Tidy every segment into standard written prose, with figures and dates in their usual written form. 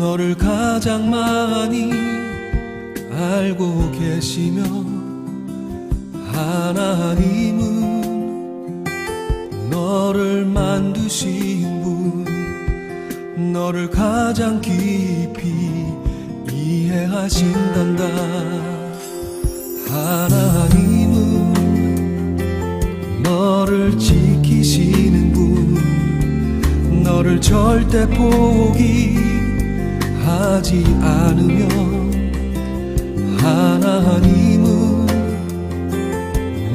너를 가장 많이 알고 계시며 하나님은 너를 만드신 분, 너를 가장 깊이 이해하신단다. 하나님은 너를 지키시는 분, 너를 절대 포기하지 않으며 하나님은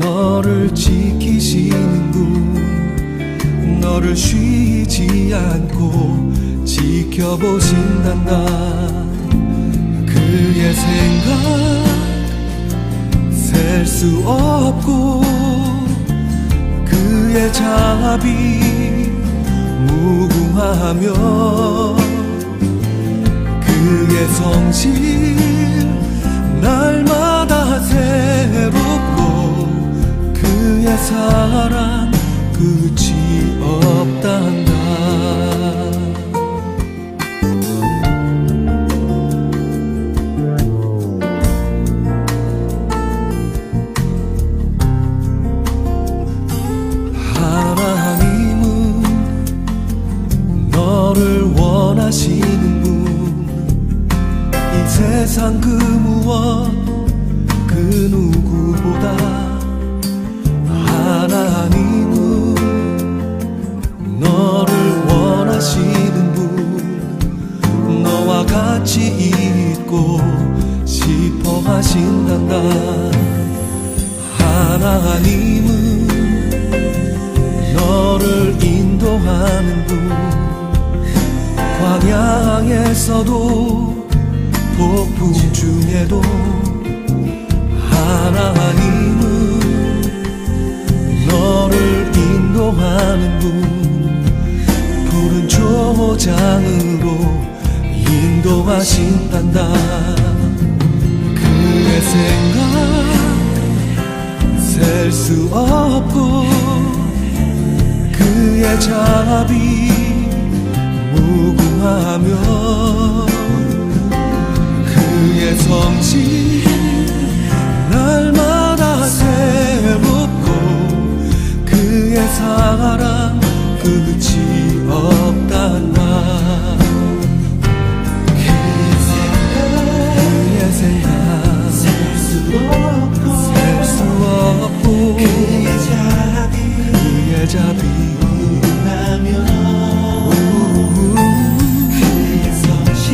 너를 지키시는 분, 너를 쉬지 않고 지켜보신단다. 그의 생각 셀 수 없고 그의 자비 무궁하며 그의 성실 날마다 새롭고 그의 사랑 끝이 없단다. 하나님은 너를 원하시는 분, 이 세상 그 무엇 그 누구보다 하나님은 너를 원하시는 분, 너와 같이 있고 싶어 하신단다. 하나님은 너를 인도하는 분, 광야에서도 폭풍 중에도 하나님은 너를 인도하는 분, 푸른 초장으로 인도하신단다. 그의 생각 셀 수 없고 그의 자비 무궁하며 그의 성실 날마다 새롭고 그의 사랑 끝이 없단다. 그의 생각 셀 수 없고 그의 자비 무궁하며 그의 성실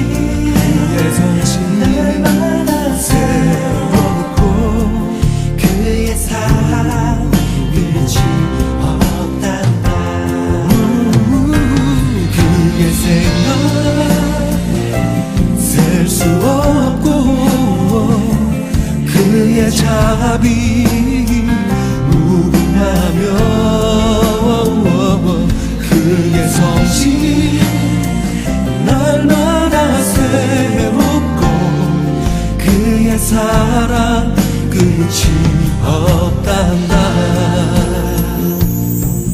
날마다 새롭고 그의 사랑 끝이 없단다. 그의 생각 셀 수 없고 그의 자비 무궁하며 그의 성실 날마다 새롭고 그의 사랑 끝이 없단다.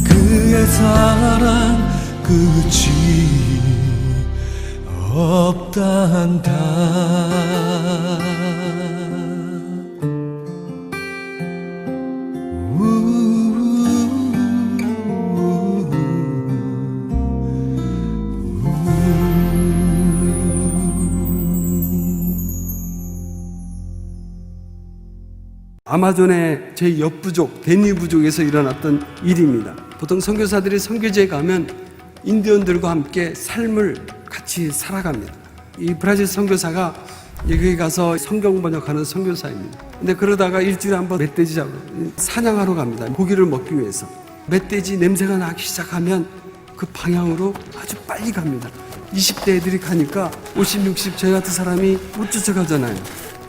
그의 사랑 끝이 없단다. 아마존의 제 옆부족 데니 부족에서 일어났던 일입니다. 보통 선교사들이 선교지에 가면 인디언들과 함께 삶을 같이 살아갑니다. 이 브라질 선교사가 여기 가서 성경 번역하는 선교사입니다. 근데 그러다가 일주일에 한 번 멧돼지 잡으러 사냥하러 갑니다. 고기를 먹기 위해서. 멧돼지 냄새가 나기 시작하면 그 방향으로 아주 빨리 갑니다. 20대 애들이 가니까 50, 60 저희 같은 사람이 못 쫓아가잖아요.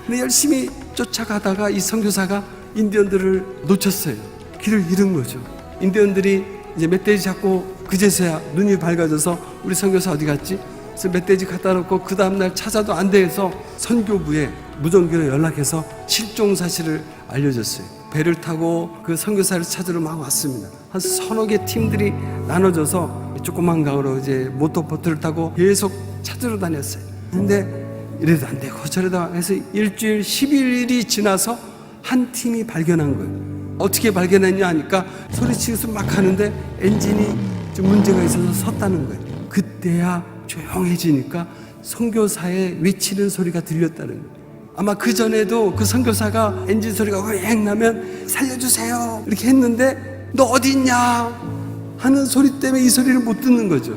근데 열심히 쫓아가다가 이 선교사가 인디언들을 놓쳤어요. 길을 잃은 거죠. 인디언들이 이제 멧돼지 잡고 그제서야 눈이 밝아져서 우리 선교사 어디 갔지? 그래서 멧돼지 갖다 놓고 그 다음날 찾아도 안 돼서 선교부에 무전기로 연락해서 실종 사실을 알려줬어요. 배를 타고 그 선교사를 찾으러 막 왔습니다. 한 서너 개 팀들이 나눠져서 조그만 강으로 이제 모터보트를 타고 계속 찾으러 다녔어요. 근데 이래도 안 되고 저래도 해서 일주일 11일이 지나서 한 팀이 발견한 거예요. 어떻게 발견했냐 하니까 소리치면서 막 하는데 엔진이 좀 문제가 있어서 섰다는 거예요. 그때야 조용해지니까 선교사의 외치는 소리가 들렸다는 거예요. 아마 그 전에도 그 선교사가 엔진 소리가 휑 나면 살려주세요 이렇게 했는데 너 어디 있냐 하는 소리 때문에 이 소리를 못 듣는 거죠.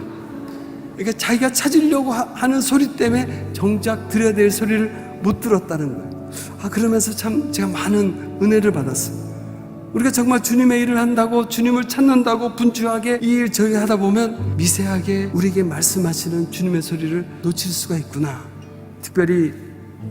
그러니까 자기가 찾으려고 하는 소리 때문에 정작 들어야 될 소리를 못 들었다는 거예요. 그러면서 참 제가 많은 은혜를 받았어요. 우리가 정말 주님의 일을 한다고 주님을 찾는다고 분주하게 이 일 저일 하다 보면 미세하게 우리에게 말씀하시는 주님의 소리를 놓칠 수가 있구나. 특별히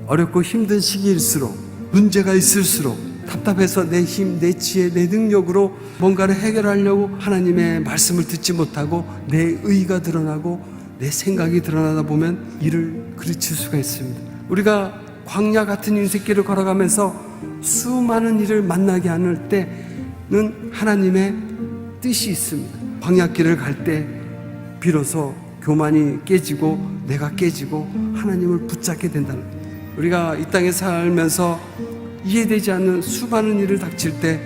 어렵고 힘든 시기일수록 문제가 있을수록 답답해서 내 힘, 내 지혜, 내 능력으로 뭔가를 해결하려고 하나님의 말씀을 듣지 못하고 내 의가 드러나고 내 생각이 드러나다 보면 일을 그르칠 수가 있습니다. 우리가 광야 같은 인생길을 걸어가면서 수많은 일을 만나게 하는 때는 하나님의 뜻이 있습니다. 광야길을 갈 때 비로소 교만이 깨지고 내가 깨지고 하나님을 붙잡게 된다는 거예요. 우리가 이 땅에 살면서 이해되지 않는 수많은 일을 닥칠 때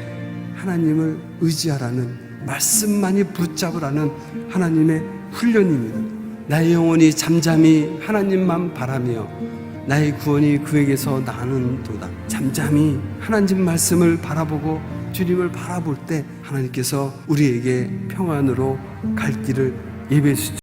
하나님을 의지하라는 말씀만이 붙잡으라는 하나님의 훈련입니다. 나의 영혼이 잠잠히 하나님만 바라며 나의 구원이 그에게서 나는도다. 잠잠히 하나님 말씀을 바라보고 주님을 바라볼 때 하나님께서 우리에게 평안으로 갈 길을 예비해 주시죠.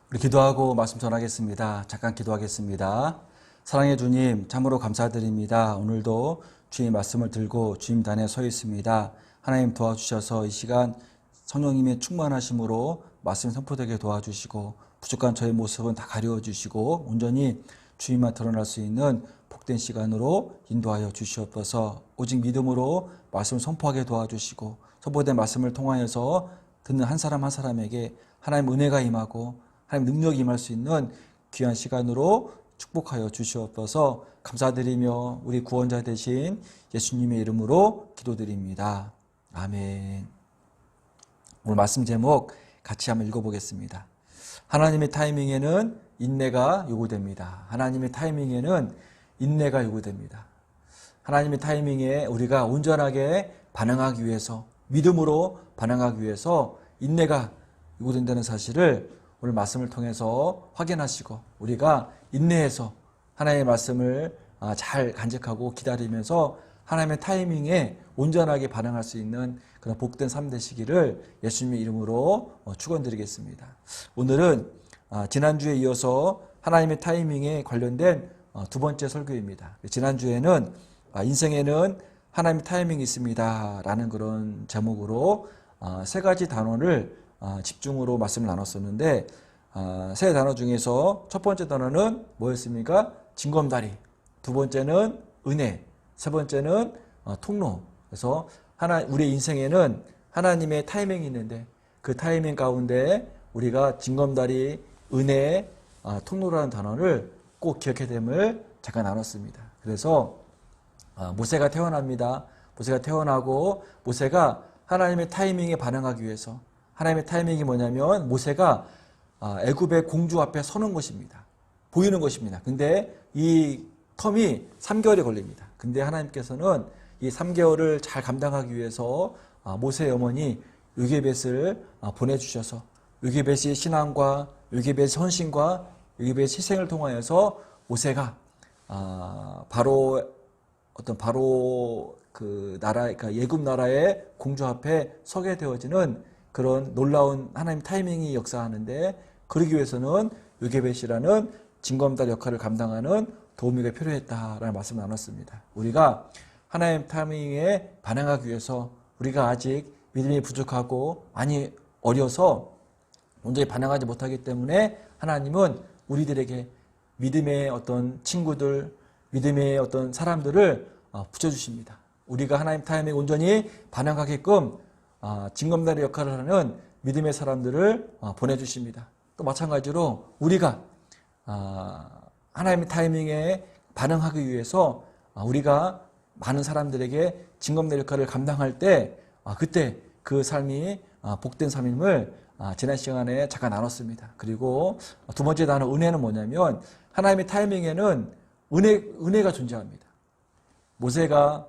우리 기도하고 말씀 전하겠습니다. 잠깐 기도하겠습니다. 사랑의 주님, 참으로 감사드립니다. 오늘도 주님 말씀을 들고 주님 단에 서 있습니다. 하나님 도와주셔서 이 시간 성령님의 충만하심으로 말씀 선포되게 도와주시고 부족한 저의 모습은 다 가려주시고 온전히 주님만 드러날 수 있는 복된 시간으로 인도하여 주시옵소서. 오직 믿음으로 말씀을 선포하게 도와주시고 선포된 말씀을 통하여서 듣는 한 사람 한 사람에게 하나님 은혜가 임하고 하나님 능력이 임할 수 있는 귀한 시간으로 축복하여 주시옵소서. 감사드리며 우리 구원자 되신 예수님의 이름으로 기도드립니다. 아멘. 오늘 말씀 제목 같이 한번 읽어보겠습니다. 하나님의 타이밍에는 인내가 요구됩니다. 하나님의 타이밍에는 인내가 요구됩니다. 하나님의 타이밍에 우리가 온전하게 반응하기 위해서 믿음으로 반응하기 위해서 인내가 요구된다는 사실을 오늘 말씀을 통해서 확인하시고 우리가 인내해서 하나님의 말씀을 잘 간직하고 기다리면서 하나님의 타이밍에 온전하게 반응할 수 있는 그런 복된 삶 되시기를 예수님의 이름으로 축원드리겠습니다. 오늘은 지난주에 이어서 하나님의 타이밍에 관련된 두 번째 설교입니다. 지난주에는 인생에는 하나님의 타이밍이 있습니다 라는 그런 제목으로 세 가지 단어를 집중으로 말씀을 나눴었는데 세 단어 중에서 첫 번째 단어는 뭐였습니까? 징검다리, 두 번째는 은혜, 세 번째는 통로. 그래서 우리의 인생에는 하나님의 타이밍이 있는데 그 타이밍 가운데 우리가 징검다리, 은혜, 통로라는 단어를 꼭 기억해야 됨을 잠깐 나눴습니다. 그래서 모세가 태어납니다. 모세가 태어나고 모세가 하나님의 타이밍에 반응하기 위해서 하나님의 타이밍이 뭐냐면 모세가 애굽의 공주 앞에 서는 것입니다. 보이는 것입니다. 근데 이 텀이 3개월이 걸립니다. 근데 하나님께서는 이 3개월을 잘 감당하기 위해서 모세의 어머니 요게벳을 보내주셔서 요게벳의 신앙과 요게벳의 헌신과 요게벳의 희생을 통하여서 모세가 바로 그 나라, 그러니까 예굽 나라의 공주 앞에 서게 되어지는 그런 놀라운 하나님 타이밍이 역사하는데 그러기 위해서는 요게벳이라는 징검다리 역할을 감당하는 도우미가 필요했다라는 말씀을 나눴습니다. 우리가 하나님 타이밍에 반응하기 위해서 우리가 아직 믿음이 부족하고 많이 어려서 온전히 반응하지 못하기 때문에 하나님은 우리들에게 믿음의 어떤 친구들, 믿음의 어떤 사람들을 붙여주십니다. 우리가 하나님 타이밍에 온전히 반응하게끔 징검다리 역할을 하는 믿음의 사람들을 보내주십니다. 또 마찬가지로 우리가 하나님의 타이밍에 반응하기 위해서 우리가 많은 사람들에게 징검다리 역할을 감당할 때 그때 그 삶이 복된 삶임을 지난 시간에 잠깐 나눴습니다. 그리고 두 번째 단어 은혜는 뭐냐면 하나님의 타이밍에는 은혜가 존재합니다. 모세가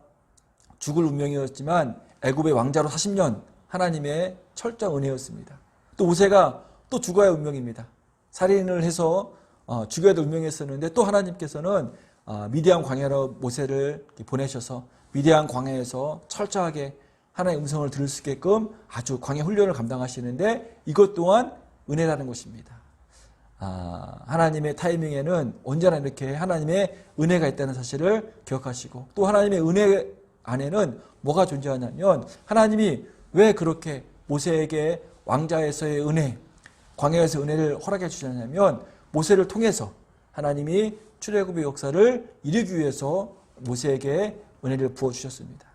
죽을 운명이었지만 애굽의 왕자로 40년 하나님의 철저한 은혜였습니다. 또 모세가 또 죽어야 운명입니다. 살인을 해서 죽여야 될 운명이었었는데 또 하나님께서는 미디안 광야로 모세를 보내셔서 미디안 광야에서 철저하게 하나님의 음성을 들을 수 있게끔 아주 광야 훈련을 감당하시는데 이것 또한 은혜라는 것입니다. 하나님의 타이밍에는 언제나 이렇게 하나님의 은혜가 있다는 사실을 기억하시고 또 하나님의 은혜 안에는 뭐가 존재하냐면 하나님이 왜 그렇게 모세에게 왕자에서의 은혜, 광야에서의 은혜를 허락해 주셨냐면 모세를 통해서 하나님이 출애굽의 역사를 이루기 위해서 모세에게 은혜를 부어주셨습니다.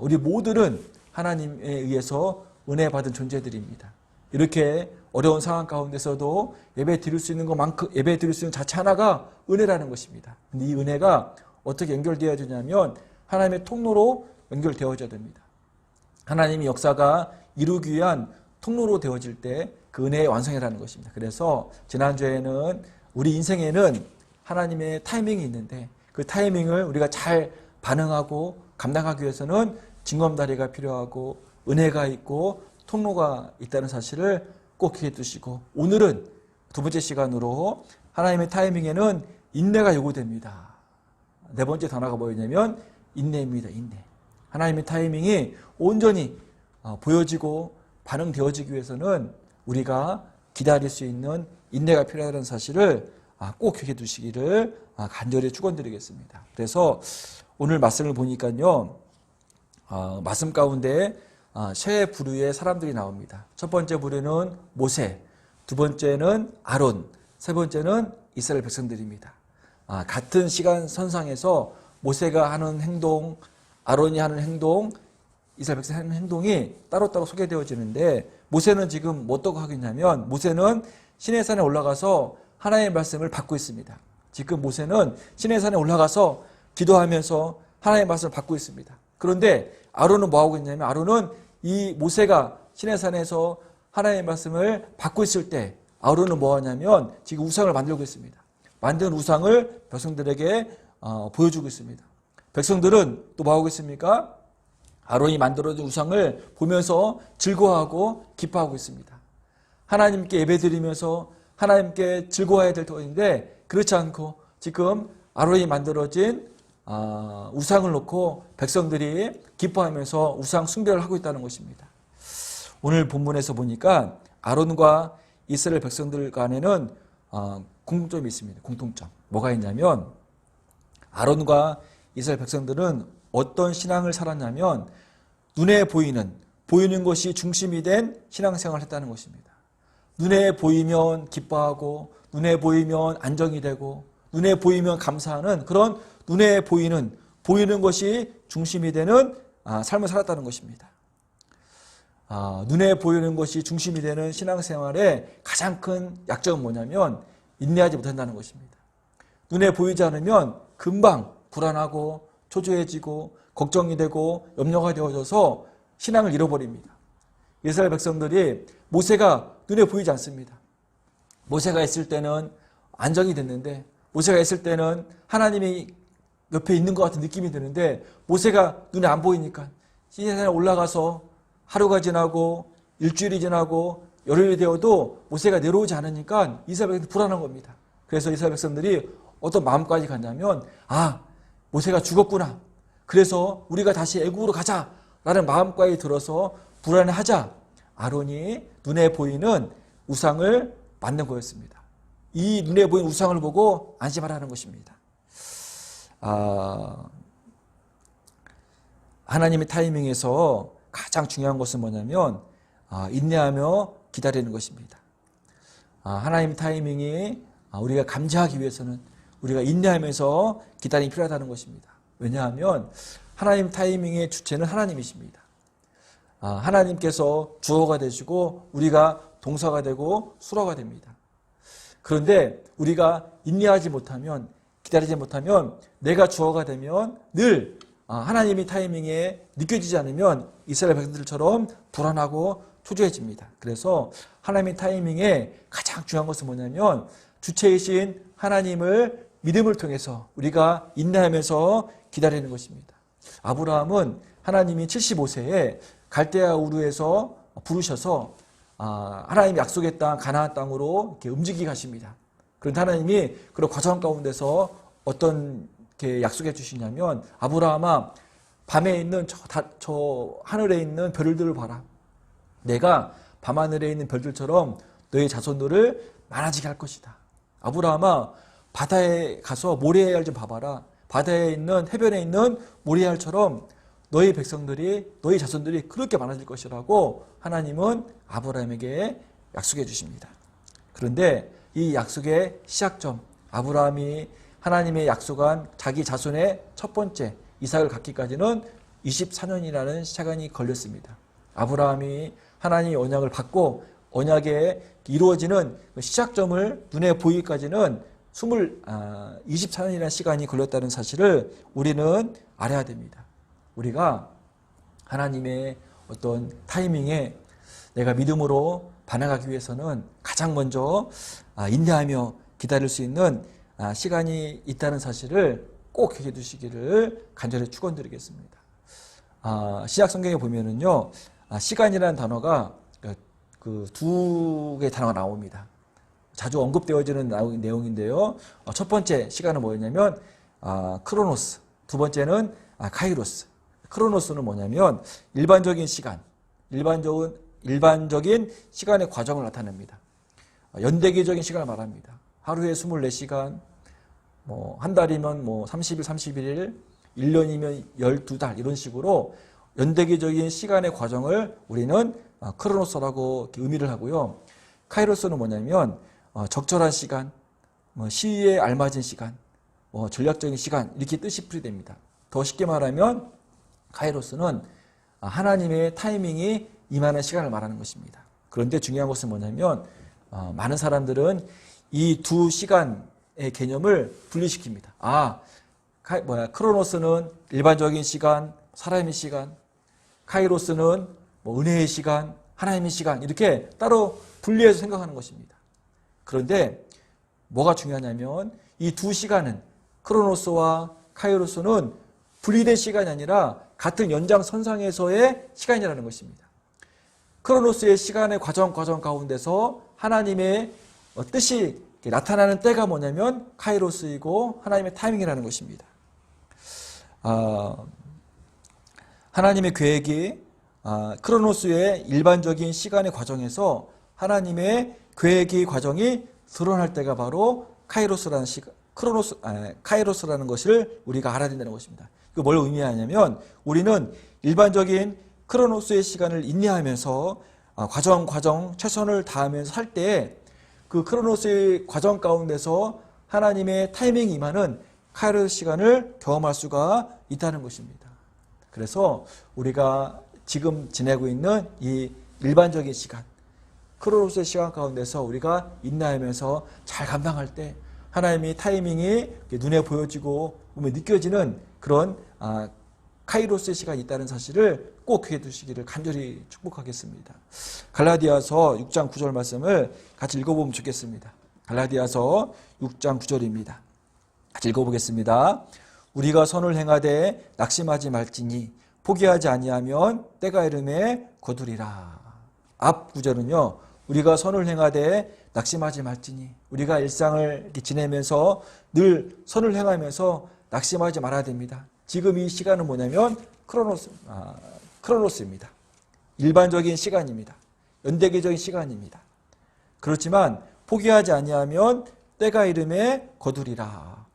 우리 모두는 하나님에 의해서 은혜 받은 존재들입니다. 이렇게 어려운 상황 가운데서도 예배 드릴 수 있는 것만큼 예배 드릴 수 있는 자체 하나가 은혜라는 것입니다. 근데 이 은혜가 어떻게 연결되어야 되냐면 하나님의 통로로 연결되어져야 됩니다. 하나님의 역사가 이루기 위한 통로로 되어질 때 그 은혜의 완성이라는 것입니다. 그래서 지난주에는 우리 인생에는 하나님의 타이밍이 있는데 그 타이밍을 우리가 잘 반응하고 감당하기 위해서는 징검다리가 필요하고 은혜가 있고 통로가 있다는 사실을 꼭 기억해 두시고 오늘은 두 번째 시간으로 하나님의 타이밍에는 인내가 요구됩니다. 네 번째 단어가 뭐였냐면 인내입니다. 인내. 하나님의 타이밍이 온전히 보여지고 반응되어지기 위해서는 우리가 기다릴 수 있는 인내가 필요하다는 사실을 꼭 기억해 두시기를 간절히 축원드리겠습니다. 그래서 오늘 말씀을 보니까요. 말씀 가운데 세 부류의 사람들이 나옵니다. 첫 번째 부류는 모세, 두 번째는 아론, 세 번째는 이스라엘 백성들입니다. 같은 시간 선상에서 모세가 하는 행동, 아론이 하는 행동, 이스라엘 백성이 하는 행동이 따로따로 소개되어지는데 모세는 지금 어떻게 하고 있냐면 모세는 시내산에 올라가서 하나님의 말씀을 받고 있습니다. 지금 모세는 시내산에 올라가서 기도하면서 하나님의 말씀을 받고 있습니다. 그런데 아론은 뭐하고 있냐면 아론은 이 모세가 시내산에서 하나님의 말씀을 받고 있을 때 아론은 뭐하냐면 지금 우상을 만들고 있습니다. 만든 우상을 백성들에게 보여주고 있습니다. 백성들은 또 뭐하고 있습니까? 아론이 만들어진 우상을 보면서 즐거워하고 기뻐하고 있습니다. 하나님께 예배드리면서 하나님께 즐거워해야 될 터인데 그렇지 않고 지금 아론이 만들어진 우상을 놓고 백성들이 기뻐하면서 우상 숭배를 하고 있다는 것입니다. 오늘 본문에서 보니까 아론과 이스라엘 백성들 간에는 공통점이 있습니다. 공통점. 뭐가 있냐면 아론과 이스라엘 백성들은 어떤 신앙을 살았냐면 눈에 보이는 것이 중심이 된 신앙생활을 했다는 것입니다. 눈에 보이면 기뻐하고 눈에 보이면 안정이 되고 눈에 보이면 감사하는 그런 눈에 보이는 것이 중심이 되는 삶을 살았다는 것입니다. 눈에 보이는 것이 중심이 되는 신앙생활의 가장 큰 약점은 뭐냐면 인내하지 못한다는 것입니다. 눈에 보이지 않으면 금방 불안하고 초조해지고 걱정이 되고 염려가 되어져서 신앙을 잃어버립니다. 이스라엘 백성들이 모세가 눈에 보이지 않습니다. 모세가 있을 때는 안정이 됐는데 모세가 있을 때는 하나님이 옆에 있는 것 같은 느낌이 드는데 모세가 눈에 안 보이니까 시내산에 올라가서 하루가 지나고 일주일이 지나고 열흘이 되어도 모세가 내려오지 않으니까 이스라엘 백성들이 불안한 겁니다. 그래서 이스라엘 백성들이 어떤 마음까지 갔냐면 모세가 죽었구나. 그래서 우리가 다시 애굽으로 가자라는 마음까지 들어서 불안해하자 아론이 눈에 보이는 우상을 만든 거였습니다. 이 눈에 보이는 우상을 보고 안심하라는 것입니다. 하나님의 타이밍에서 가장 중요한 것은 뭐냐면 인내하며 기다리는 것입니다. 하나님 타이밍이 우리가 감지하기 위해서는 우리가 인내하면서 기다림이 필요하다는 것입니다. 왜냐하면 하나님 타이밍의 주체는 하나님이십니다. 하나님께서 주어가 되시고 우리가 동사가 되고 수로가 됩니다. 그런데 우리가 인내하지 못하면, 기다리지 못하면, 내가 주어가 되면 늘 하나님의 타이밍에 느껴지지 않으면 이스라엘 백성들처럼 불안하고 초조해집니다. 그래서 하나님의 타이밍에 가장 중요한 것은 뭐냐면 주체이신 하나님을 믿음을 통해서 우리가 인내하면서 기다리는 것입니다. 아브라함은 하나님이 75세에 갈대아 우르에서 부르셔서 하나님이 약속의 땅 가나안 땅으로 이렇게 움직이게 하십니다. 그런데 하나님이 그런 과정 가운데서 어떤 이렇게 약속해 주시냐면, 아브라함아, 밤에 있는 저 하늘에 있는 별들을 봐라. 내가 밤하늘에 있는 별들처럼 너의 자손들을 많아지게 할 것이다. 아브라함아, 바다에 가서 모래알 좀 봐봐라. 바다에 있는, 해변에 있는 모래알처럼 너의 백성들이, 너의 자손들이 그렇게 많아질 것이라고 하나님은 아브라함에게 약속해 주십니다. 그런데 이 약속의 시작점, 아브라함이 하나님의 약속한 자기 자손의 첫 번째 이삭을 갖기까지는 24년이라는 시간이 걸렸습니다. 아브라함이 하나님의 언약을 받고 언약에 이루어지는 시작점을 눈에 보이기까지는 24년이라는 시간이 걸렸다는 사실을 우리는 알아야 됩니다. 우리가 하나님의 어떤 타이밍에 내가 믿음으로 반응하기 위해서는 가장 먼저 인내하며 기다릴 수 있는 시간이 있다는 사실을 꼭 기억해 두시기를 간절히 축원드리겠습니다. 신약 성경에 보면은요, 시간이라는 단어가 그 두 개의 단어가 나옵니다. 자주 언급되어지는 내용인데요. 첫 번째 시간은 뭐였냐면 크로노스, 두 번째는 카이로스. 크로노스는 뭐냐면 일반적인 시간, 일반적인 시간의 과정을 나타냅니다. 연대기적인 시간을 말합니다. 하루에 24시간, 한 달이면 30일, 31일, 1년이면 12달 이런 식으로 연대기적인 시간의 과정을 우리는 크로노스라고 의미를 하고요. 카이로스는 뭐냐면 적절한 시간, 시위에 알맞은 시간, 전략적인 시간 이렇게 뜻이 풀이됩니다. 더 쉽게 말하면 카이로스는 하나님의 타이밍이 임하는 시간을 말하는 것입니다. 그런데 중요한 것은 뭐냐면 많은 사람들은 이 두 시간의 개념을 분리시킵니다. 크로노스는 일반적인 시간, 사람의 시간, 카이로스는 은혜의 시간, 하나님의 시간 이렇게 따로 분리해서 생각하는 것입니다. 그런데 뭐가 중요하냐면 이 두 시간은, 크로노스와 카이로스는 분리된 시간이 아니라 같은 연장선상에서의 시간이라는 것입니다. 크로노스의 시간의 과정 가운데서 하나님의 뜻이 나타나는 때가 뭐냐면 카이로스이고 하나님의 타이밍이라는 것입니다. 하나님의 계획이 크로노스의 일반적인 시간의 과정에서 하나님의 계획의 과정이 드러날 때가 바로 카이로스라는 카이로스라는 것을 우리가 알아야 된다는 것입니다. 그 뭘 의미하냐면 우리는 일반적인 크로노스의 시간을 인내하면서 과정 최선을 다하면서 살 때 그 크로노스의 과정 가운데서 하나님의 타이밍이 임하는 카이로스 시간을 경험할 수가 있다는 것입니다. 그래서 우리가 지금 지내고 있는 이 일반적인 시간, 크로노스의 시간 가운데서 우리가 인내하면서 잘 감당할 때 하나님의 타이밍이 눈에 보여지고 몸에 느껴지는 그런 카이로스의 시간이 있다는 사실을 꼭 기억해 두시기를 간절히 축복하겠습니다. 갈라디아서 6장 9절 말씀을 같이 읽어보면 좋겠습니다. 갈라디아서 6장 9절입니다. 같이 읽어보겠습니다. 우리가 선을 행하되 낙심하지 말지니 포기하지 아니하면 때가 이름에 거두리라. 앞 구절은요, 우리가 선을 행하되 낙심하지 말지니, 우리가 일상을 이렇게 지내면서 늘 선을 행하면서 낙심하지 말아야 됩니다. 지금 이 시간은 뭐냐면 크로노스입니다. 일반적인 시간입니다. 연대기적인 시간입니다. 그렇지만 포기하지 아니하면 때가 이름에 거두리라.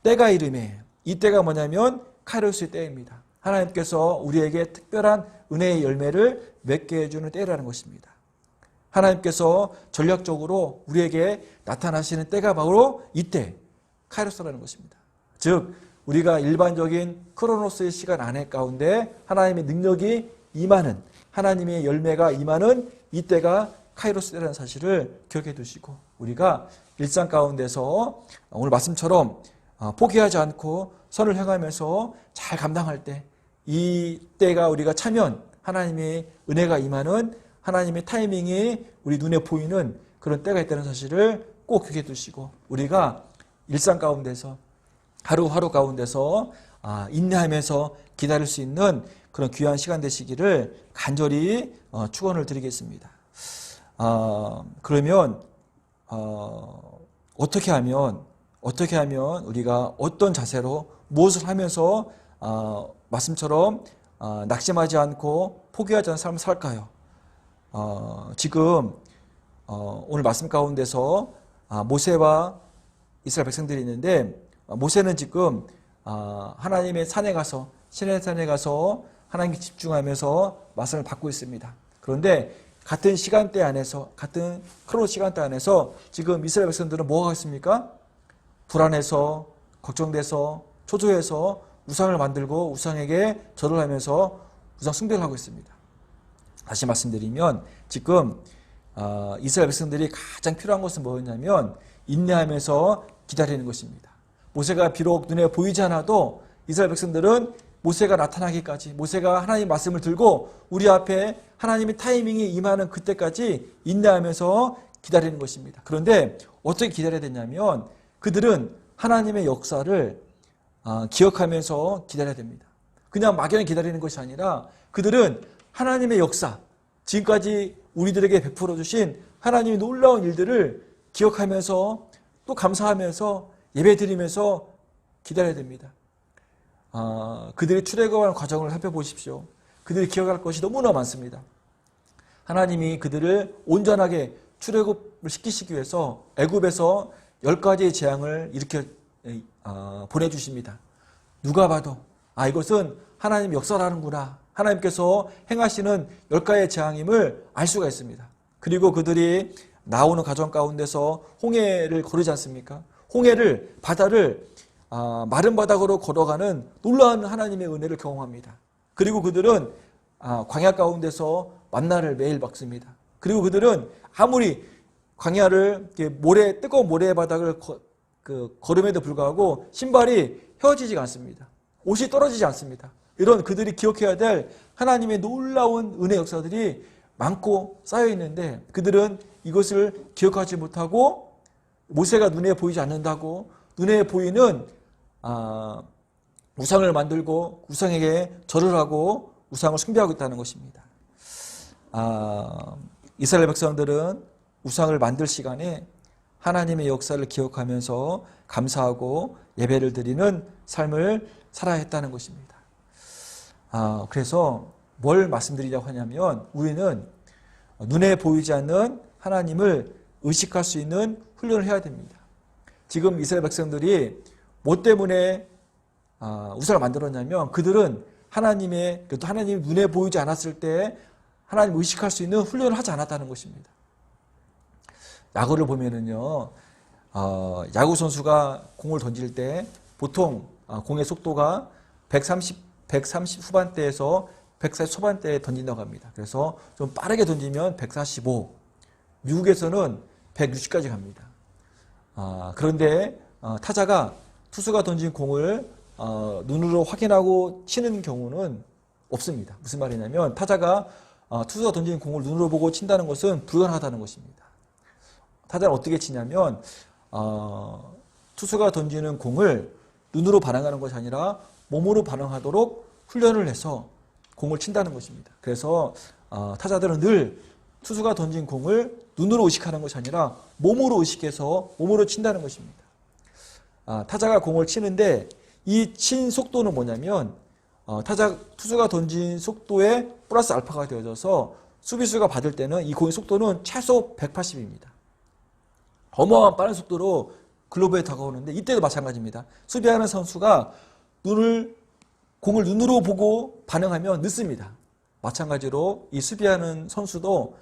때가 이름에, 이 때가 뭐냐면 카이로스의 때입니다. 하나님께서 우리에게 특별한 은혜의 열매를 맺게 해주는 때라는 것입니다. 하나님께서 전략적으로 우리에게 나타나시는 때가 바로 이때, 카이로스라는 것입니다. 즉 우리가 일반적인 크로노스의 시간 안에 가운데 하나님의 능력이 임하는, 하나님의 열매가 임하는 이때가 카이로스 때라는 사실을 기억해 두시고 우리가 일상 가운데서 오늘 말씀처럼 포기하지 않고 선을 행하면서 잘 감당할 때, 이 때가 우리가 차면 하나님의 은혜가 임하는, 하나님의 타이밍이 우리 눈에 보이는 그런 때가 있다는 사실을 꼭 기억해 두시고, 우리가 일상 가운데서 하루하루 가운데서 인내하면서 기다릴 수 있는 그런 귀한 시간 되시기를 간절히 축원을 드리겠습니다. 그러면 어떻게 하면 우리가 어떤 자세로 무엇을 하면서 말씀처럼 낙심하지 않고 포기하지 않는 삶을 살까요? 지금 오늘 말씀 가운데서 모세와 이스라엘 백성들이 있는데, 모세는 지금 하나님의 산에 가서, 시내산에 가서 하나님께 집중하면서 말씀을 받고 있습니다. 그런데 같은 시간대 안에서, 같은 크로노 시간대 안에서 지금 이스라엘 백성들은 뭐가 하고 있습니까? 불안해서, 걱정돼서, 초조해서 우상을 만들고 우상에게 절을 하면서 우상 숭배를 하고 있습니다. 다시 말씀드리면 지금 이스라엘 백성들이 가장 필요한 것은 뭐였냐면 인내하면서 기다리는 것입니다. 모세가 비록 눈에 보이지 않아도 이스라엘 백성들은 모세가 나타나기까지, 모세가 하나님의 말씀을 들고 우리 앞에 하나님의 타이밍이 임하는 그때까지 인내하면서 기다리는 것입니다. 그런데 어떻게 기다려야 되냐면 그들은 하나님의 역사를 기억하면서 기다려야 됩니다. 그냥 막연히 기다리는 것이 아니라 그들은 하나님의 역사, 지금까지 우리들에게 베풀어 주신 하나님의 놀라운 일들을 기억하면서 또 감사하면서 예배드리면서 기다려야 됩니다. 그들이 출애굽하는 과정을 살펴보십시오. 그들이 기억할 것이 너무나 많습니다. 하나님이 그들을 온전하게 출애굽을 시키시기 위해서 애굽에서 10가지의 재앙을 일으켜 보내주십니다. 누가 봐도 이것은 하나님 역사라는구나, 하나님께서 행하시는 10가지의 재앙임을 알 수가 있습니다. 그리고 그들이 나오는 과정 가운데서 홍해를 거르지 않습니까? 홍해를, 바다를 마른 바닥으로 걸어가는 놀라운 하나님의 은혜를 경험합니다. 그리고 그들은 광야 가운데서 만나를 매일 먹습니다. 그리고 그들은 아무리 광야를 뜨거운 모래의 바닥을 걸음에도 불구하고 신발이 헤어지지가 않습니다. 옷이 떨어지지 않습니다. 이런 그들이 기억해야 될 하나님의 놀라운 은혜 역사들이 많고 쌓여 있는데 그들은 이것을 기억하지 못하고 모세가 눈에 보이지 않는다고 눈에 보이는 우상을 만들고 우상에게 절을 하고 우상을 숭배하고 있다는 것입니다. 이스라엘 백성들은 우상을 만들 시간에 하나님의 역사를 기억하면서 감사하고 예배를 드리는 삶을 살아야 했다는 것입니다. 그래서 뭘 말씀드리려고 하냐면 우리는 눈에 보이지 않는 하나님을 의식할 수 있는 훈련을 해야 됩니다. 지금 이스라엘 백성들이 뭐 때문에 우상을 만들었냐면 그들은 그래도 하나님이 눈에 보이지 않았을 때 하나님을 의식할 수 있는 훈련을 하지 않았다는 것입니다. 야구를 보면은요, 야구 선수가 공을 던질 때 보통 공의 속도가 130 후반대에서 140 초반대에 던진다고 합니다. 그래서 좀 빠르게 던지면 145, 미국에서는 160까지 갑니다. 그런데 타자가 투수가 던진 공을 눈으로 확인하고 치는 경우는 없습니다. 무슨 말이냐면 타자가 투수가 던진 공을 눈으로 보고 친다는 것은 불가능하다는 것입니다. 타자는 어떻게 치냐면 투수가 던지는 공을 눈으로 반응하는 것이 아니라 몸으로 반응하도록 훈련을 해서 공을 친다는 것입니다. 그래서 타자들은 늘 투수가 던진 공을 눈으로 의식하는 것이 아니라 몸으로 의식해서 몸으로 친다는 것입니다. 타자가 공을 치는데 이 친 속도는 뭐냐면 투수가 던진 속도에 플러스 알파가 되어져서 수비수가 받을 때는 이 공의 속도는 최소 180입니다. 어마어마한 빠른 속도로 글로브에 다가오는데 이때도 마찬가지입니다. 수비하는 선수가 공을 눈으로 보고 반응하면 늦습니다. 마찬가지로 이 수비하는 선수도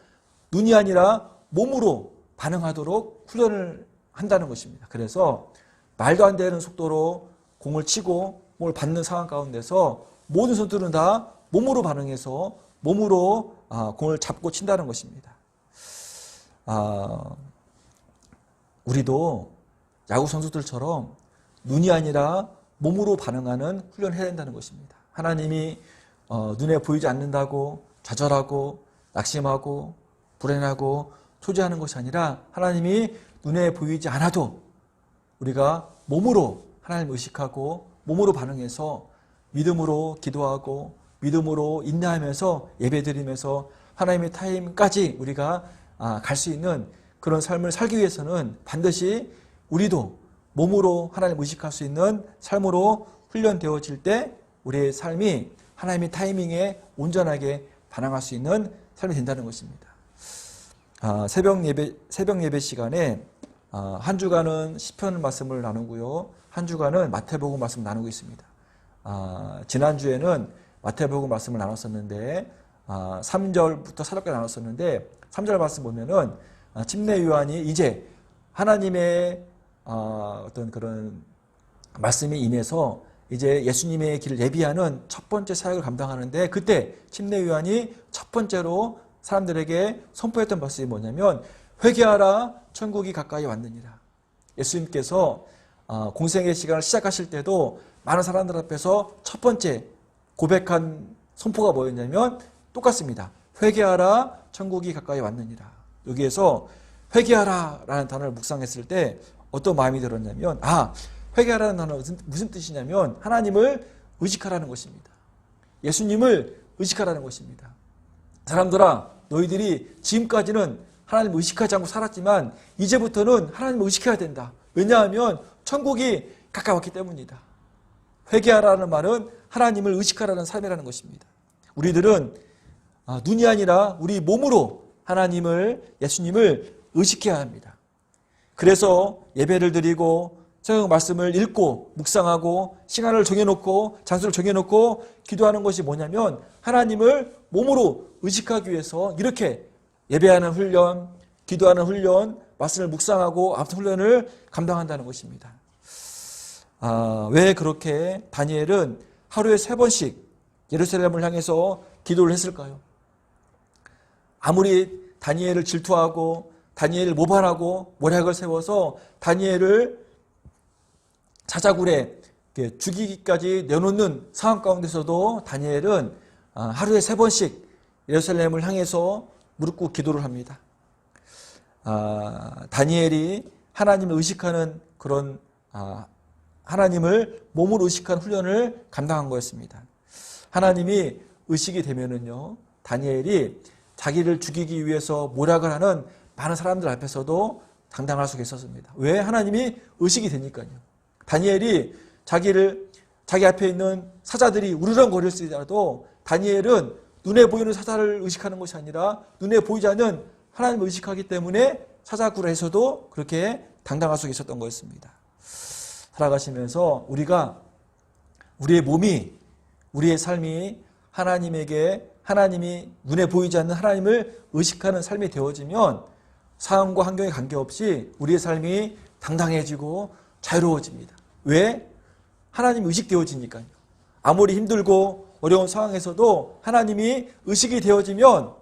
눈이 아니라 몸으로 반응하도록 훈련을 한다는 것입니다. 그래서 말도 안 되는 속도로 공을 치고 공을 받는 상황 가운데서 모든 선수들은 다 몸으로 반응해서 몸으로 공을 잡고 친다는 것입니다. 우리도 야구 선수들처럼 눈이 아니라 몸으로 반응하는 훈련을 해야 된다는 것입니다. 하나님이 눈에 보이지 않는다고 좌절하고 낙심하고 불안하고 초조해하는 것이 아니라 하나님이 눈에 보이지 않아도 우리가 몸으로 하나님을 의식하고 몸으로 반응해서 믿음으로 기도하고 믿음으로 인내하면서 예배드리면서 하나님의 타임까지 우리가 갈 수 있는 그런 삶을 살기 위해서는 반드시 우리도 몸으로 하나님을 의식할 수 있는 삶으로 훈련되어질 때 우리의 삶이 하나님의 타이밍에 온전하게 반응할 수 있는 삶이 된다는 것입니다. 새벽 예배 시간에 한 주간은 시편 말씀을 나누고요. 한 주간은 마태복음 말씀을 나누고 있습니다. 지난주에는 마태복음 말씀을 나눴었는데 3절부터 4절까지 나눴었는데 3절 말씀 보면은 침례 요한이 이제 하나님의 어떤 그런 말씀이 임해서 이제 예수님의 길을 예비하는 첫 번째 사역을 감당하는데 그때 침례 요한이 첫 번째로 사람들에게 선포했던 말씀이 뭐냐면 회개하라 천국이 가까이 왔느니라. 예수님께서 공생의 시간을 시작하실 때도 많은 사람들 앞에서 첫 번째 고백한 선포가 뭐였냐면 똑같습니다. 회개하라 천국이 가까이 왔느니라. 여기에서 회개하라 라는 단어를 묵상했을 때 어떤 마음이 들었냐면 회개하라는 단어는 무슨 뜻이냐면 하나님을 의식하라는 것입니다. 예수님을 의식하라는 것입니다. 사람들아 너희들이 지금까지는 하나님을 의식하지 않고 살았지만 이제부터는 하나님을 의식해야 된다. 왜냐하면 천국이 가까이 왔기 때문이다. 회개하라는 말은 하나님을 의식하라는 삶이라는 것입니다. 우리들은 눈이 아니라 우리 몸으로 하나님을 예수님을 의식해야 합니다. 그래서 예배를 드리고 성경 말씀을 읽고 묵상하고 시간을 정해놓고 장소를 정해놓고 기도하는 것이 뭐냐면 하나님을 몸으로 의식하기 위해서 이렇게 예배하는 훈련, 기도하는 훈련, 말씀을 묵상하고 아무튼 훈련을 감당한다는 것입니다. 왜 그렇게 다니엘은 하루에 3번씩 예루살렘을 향해서 기도를 했을까요? 아무리 다니엘을 질투하고 다니엘을 모발하고 모략을 세워서 다니엘을 사자굴에 죽이기까지 내놓는 상황 가운데서도 다니엘은 하루에 3번씩 예루살렘을 향해서 무릎 꿇고 기도를 합니다. 다니엘이 하나님을 의식하는 그런 하나님을 몸으로 의식한 훈련을 감당한 거였습니다. 하나님이 의식이 되면은요, 다니엘이 자기를 죽이기 위해서 모략을 하는 많은 사람들 앞에서도 당당할 수가 있었습니다. 왜? 하나님이 의식이 되니까요. 다니엘이 자기 앞에 있는 사자들이 우르렁거릴지라도 다니엘은 눈에 보이는 사자를 의식하는 것이 아니라 눈에 보이지 않는 하나님을 의식하기 때문에 사자굴에서도 그렇게 당당할 수 있었던 거였습니다. 살아가시면서 우리의 몸이, 우리의 삶이 하나님이 눈에 보이지 않는 하나님을 의식하는 삶이 되어지면 상황과 환경에 관계없이 우리의 삶이 당당해지고 자유로워집니다. 왜? 하나님이 의식되어지니까요. 아무리 힘들고 어려운 상황에서도 하나님이 의식이 되어지면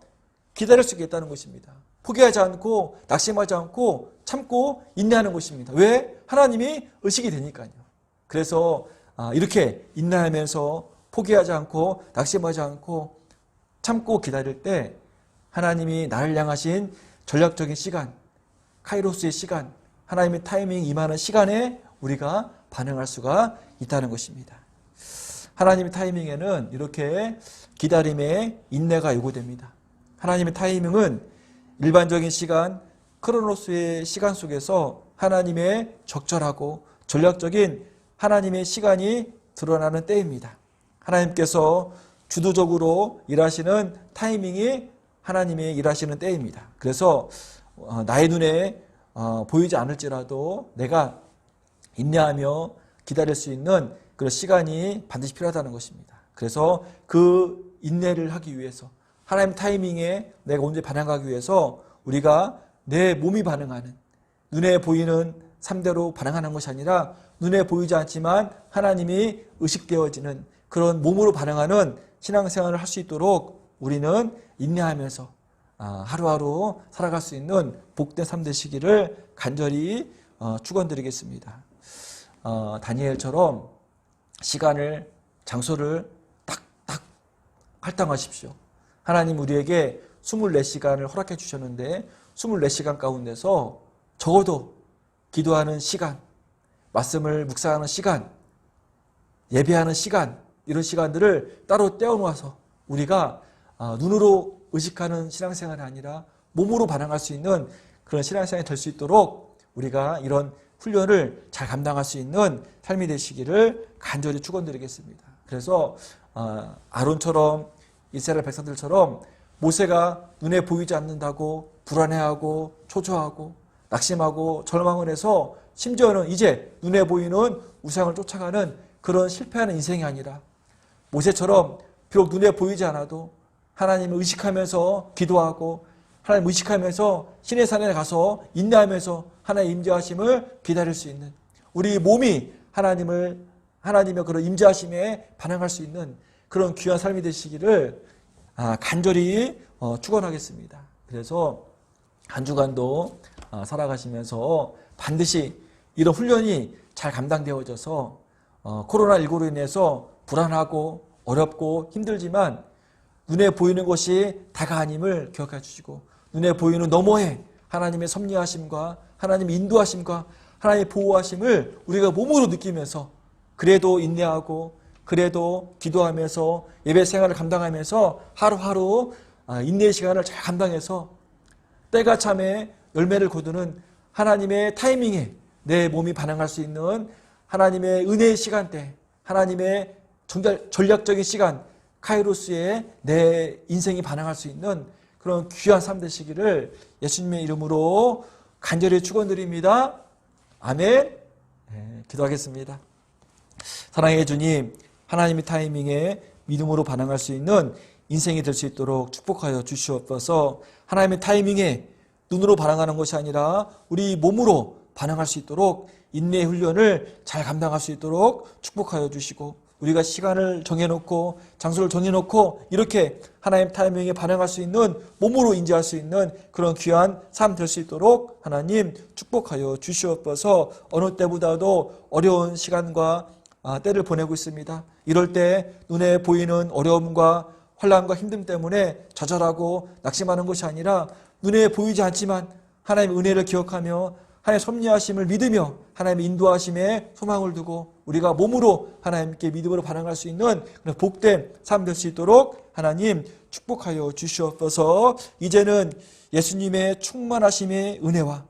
기다릴 수 있겠다는 것입니다. 포기하지 않고 낙심하지 않고 참고 인내하는 것입니다. 왜? 하나님이 의식이 되니까요. 그래서 이렇게 인내하면서 포기하지 않고 낙심하지 않고 참고 기다릴 때 하나님이 나를 향하신 전략적인 시간, 카이로스의 시간, 하나님의 타이밍 임하는 시간에 우리가 반응할 수가 있다는 것입니다. 하나님의 타이밍에는 이렇게 기다림의 인내가 요구됩니다. 하나님의 타이밍은 일반적인 시간, 크로노스의 시간 속에서 하나님의 적절하고 전략적인 하나님의 시간이 드러나는 때입니다. 하나님께서 주도적으로 일하시는 타이밍이 하나님의 일하시는 때입니다. 그래서 나의 눈에 보이지 않을지라도 내가 인내하며 기다릴 수 있는 그런 시간이 반드시 필요하다는 것입니다. 그래서 그 인내를 하기 위해서 하나님 타이밍에 내가 온전히 반응하기 위해서 우리가 내 몸이 반응하는 눈에 보이는 삶대로 반응하는 것이 아니라 눈에 보이지 않지만 하나님이 의식되어지는 그런 몸으로 반응하는 신앙생활을 할 수 있도록 우리는 인내하면서 하루하루 살아갈 수 있는 복된 삶 되시기를 간절히 축원드리겠습니다. 다니엘처럼 시간을, 장소를 딱딱 할당하십시오. 하나님 우리에게 24시간을 허락해 주셨는데 24시간 가운데서 적어도 기도하는 시간, 말씀을 묵상하는 시간, 예배하는 시간, 이런 시간들을 따로 떼어놓아서 우리가 눈으로 의식하는 신앙생활이 아니라 몸으로 반응할 수 있는 그런 신앙생활이 될 수 있도록 우리가 이런 훈련을 잘 감당할 수 있는 삶이 되시기를 간절히 축원드리겠습니다. 그래서 아론처럼 이스라엘 백성들처럼 모세가 눈에 보이지 않는다고 불안해하고 초조하고 낙심하고 절망을 해서 심지어는 이제 눈에 보이는 우상을 쫓아가는 그런 실패하는 인생이 아니라 모세처럼 비록 눈에 보이지 않아도 하나님을 의식하면서 기도하고 하나님 의식하면서 신의 산에 가서 인내하면서 하나님의 임재하심을 기다릴 수 있는 우리 몸이 하나님의 그런 임재하심에 반응할 수 있는 그런 귀한 삶이 되시기를 간절히 축원하겠습니다. 그래서 한 주간도 살아가시면서 반드시 이런 훈련이 잘 감당되어져서 코로나19로 인해서 불안하고 어렵고 힘들지만 눈에 보이는 것이 다가 아님을 기억해 주시고 눈에 보이는 너머에 하나님의 섭리하심과 하나님의 인도하심과 하나님의 보호하심을 우리가 몸으로 느끼면서 그래도 인내하고 그래도 기도하면서 예배 생활을 감당하면서 하루하루 인내의 시간을 잘 감당해서 때가 참에 열매를 거두는 하나님의 타이밍에 내 몸이 반응할 수 있는 하나님의 은혜의 시간대, 하나님의 전략적인 시간, 카이로스에 내 인생이 반응할 수 있는 그런 귀한 삶 되시기를 예수님의 이름으로 간절히 축원드립니다. 아멘. 네, 기도하겠습니다. 사랑의 주님, 하나님의 타이밍에 믿음으로 반응할 수 있는 인생이 될 수 있도록 축복하여 주시옵소서. 하나님의 타이밍에 눈으로 반응하는 것이 아니라 우리 몸으로 반응할 수 있도록 인내의 훈련을 잘 감당할 수 있도록 축복하여 주시고 우리가 시간을 정해놓고 장소를 정해놓고 이렇게 하나님 타이밍에 반응할 수 있는 몸으로 인지할 수 있는 그런 귀한 삶 될 수 있도록 하나님 축복하여 주시옵소서. 어느 때보다도 어려운 시간과 때를 보내고 있습니다. 이럴 때 눈에 보이는 어려움과 환난과 힘듦 때문에 좌절하고 낙심하는 것이 아니라 눈에 보이지 않지만 하나님의 은혜를 기억하며 하나님의 섭리하심을 믿으며 하나님의 인도하심에 소망을 두고 우리가 몸으로 하나님께 믿음으로 반응할 수 있는 그런 복된 삶 될 수 있도록 하나님 축복하여 주시옵소서. 이제는 예수님의 충만하심의 은혜와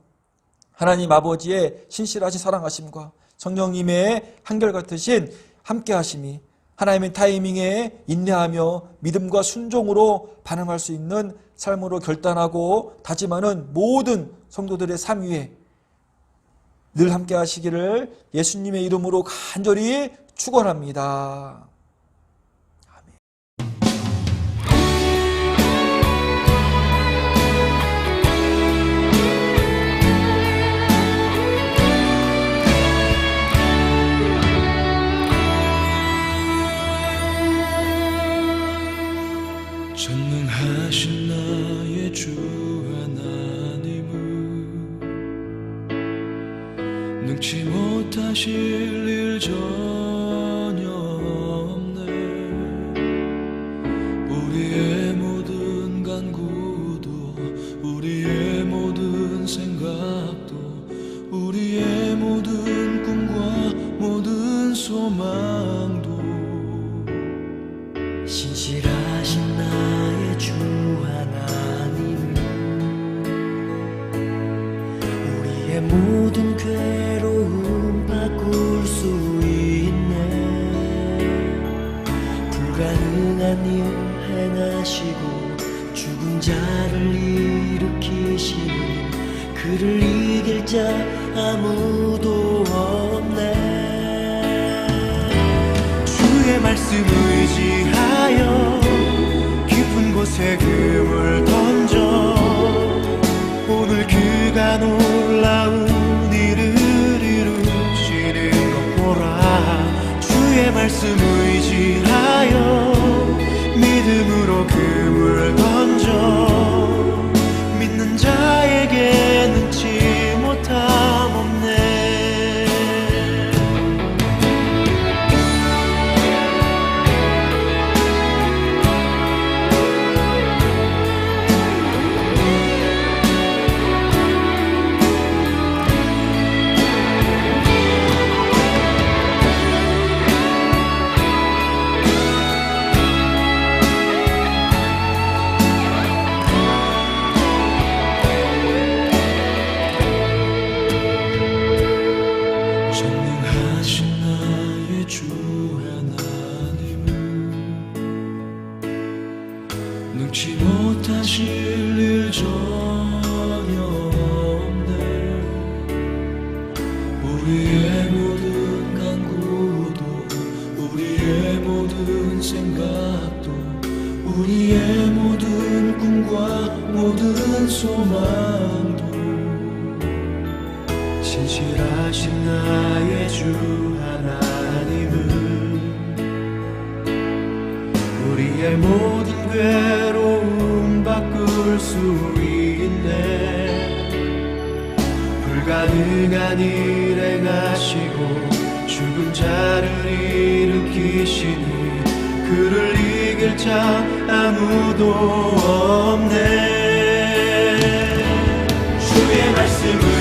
하나님 아버지의 신실하신 사랑하심과 성령님의 한결같으신 함께하심이 하나님의 타이밍에 인내하며 믿음과 순종으로 반응할 수 있는 삶으로 결단하고 다짐하는 모든 성도들의 삶 위에 늘 함께 하시기를 예수님의 이름으로 간절히 축원합니다. 아멘. 전능하신 나의 주 능치 못하실 일 전혀 없네. 우리의 모든 간구도 우리의 모든 생각도 우리의 모든 꿈과 모든 소망도 신실하신 나의 주 하나님 우리의 모든 괴로움 바꿀 수 있네. 불가능한 일 행하시고 죽은 자를 일으키시니 그를 이길 자 아무도 없네. 주의 말씀 의지하여 깊은 곳에 금을 던져 오늘 그가 놀라운 일을 이루시는 것 보라. 주의 말씀 의지하여 믿음으로 금을 던져 혹시 못하실 일 전혀 없네. 우리의 모든 간구도 우리의 모든 생각도 우리의 모든 꿈과 모든 소망도 신실하신 나의 주 하나님은 우리의 모든 괴로움 바꿀 수 있네. 불가능한 일 행하시고 죽은 자를 일으키시니 그를 이길 자 아무도 없네. 주의 말씀을